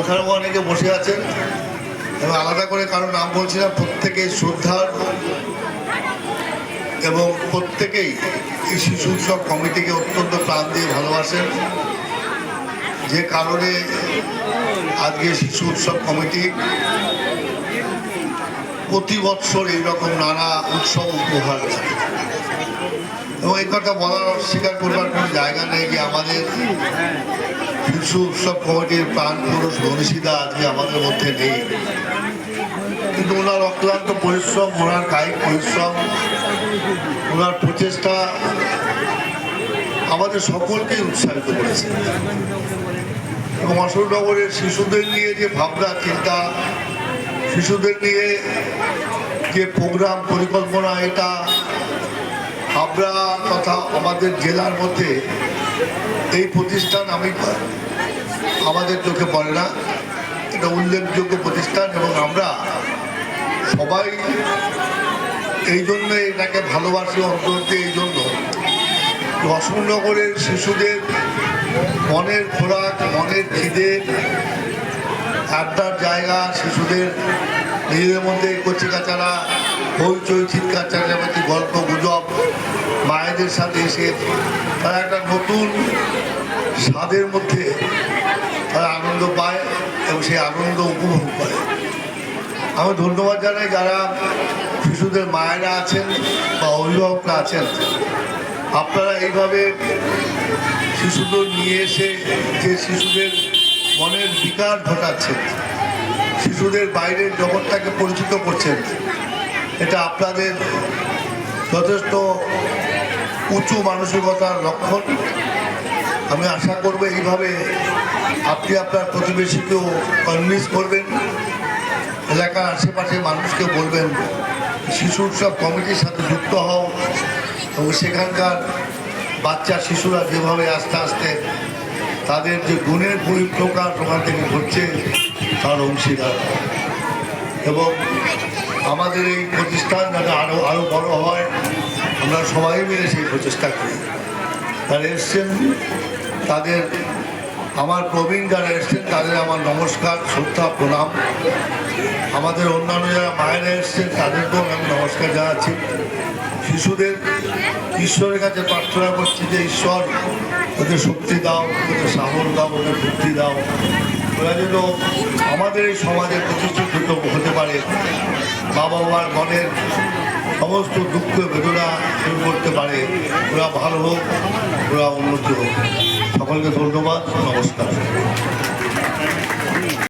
ওখানেও অনেকে বসে আছেন এবং আলাদা করে কারো নাম বলছি না, প্রত্যেকেই শ্রদ্ধার এবং প্রত্যেকেই এই শিশু উৎসব কমিটিকে অত্যন্ত প্রাণ দিয়ে ভালোবাসেন। যে কারণে আজকে শিশু উৎসব কমিটি প্রতি বৎসর এইরকম নানা উৎসব উপহার দেয় এবং এই কথা বলার অস্বীকার করবার কোনো জায়গা নেই যে আমাদের শিশু উৎসব কমিটির প্রাণ পুরুষ মনীষীদা আজকে আমাদের মধ্যে নেই, কিন্তু ওনার অক্লান্ত পরিশ্রম, ওনার কায়িক পরিশ্রম, ওনার প্রচেষ্টা আমাদের সকলকেই উৎসাহিত করেছে এবং অশোকনগরের শিশুদের নিয়ে যে ভাবনা চিন্তা, শিশুদের নিয়ে যে প্রোগ্রাম পরিকল্পনা, এটা হাবড়া তথা আমাদের জেলার মধ্যে এই প্রতিষ্ঠান আমাদের চোখে পড়ে না। এটা উল্লেখযোগ্য প্রতিষ্ঠান এবং আমরা সবাই এই জন্য এটাকে ভালোবাসি অন্তর্তে, এই জন্য অশোকনগরের শিশুদের মনের খোরাক, মনের খিদে, আড্ডার জায়গা, শিশুদের নিজেদের মধ্যে কচিকাচারা হইচই চিৎকার চাচাপাতি গল্প গুজব, মায়েদের সাথে এসে তারা একটা নতুন স্বাদের মধ্যে তারা আনন্দ পায় এবং সেই আনন্দ উপভোগ করে। আমি ধন্যবাদ জানাই যারা শিশুদের মায়েরা আছেন বা অভিভাবকরা আছেন, আপনারা এইভাবে শিশুদের নিয়ে এসে যে শিশুদের মনের বিকাশ ঘটাচ্ছেন, শিশুদের বাইরের জগৎটাকে পরিচিত করছেন, এটা আপনাদের যথেষ্ট উঁচু মানসিকতার লক্ষণ। আমি আশা করব এইভাবে আপনি আপনার প্রতিবেশীকেও কনভিন্স করবেন, এলাকার আশেপাশে মানুষকে বলবেন শিশু উৎসব কমিটির সাথে যুক্ত হও এবং সেখানকার বাচ্চা শিশুরা যেভাবে আস্তে আস্তে তাদের যে গুণের বহিঃপ্রকাশ ওখান থেকে ঘটছে তার অংশীদার, এবং আমাদের এই প্রতিষ্ঠান যাতে আরও বড় হয় আমরা সবাই মিলে সেই প্রচেষ্টা করি। যারা এসছেন তাদের, আমার প্রবীণ যারা এসছেন তাদের আমার নমস্কার, শ্রদ্ধা, প্রণাম। আমাদের অন্যান্য যারা মায়েরা এসছেন তাদেরকেও আমি নমস্কার জানাচ্ছি। শিশুদের ঈশ্বরের কাছে প্রার্থনা করছি যে ঈশ্বর ওদের শক্তি দাও, ওদের সাহস দাও, ওদের বুদ্ধি দাও, ওরা যেন আমাদের এই সমাজে প্রতিষ্ঠিত হতে পারে, বাবা মার মনের সমস্ত দুঃখ বেদনা দূর করতে পারে, ওরা ভালো হোক, ওরা উন্নতি হোক। সকলকে ধন্যবাদ, নমস্কার।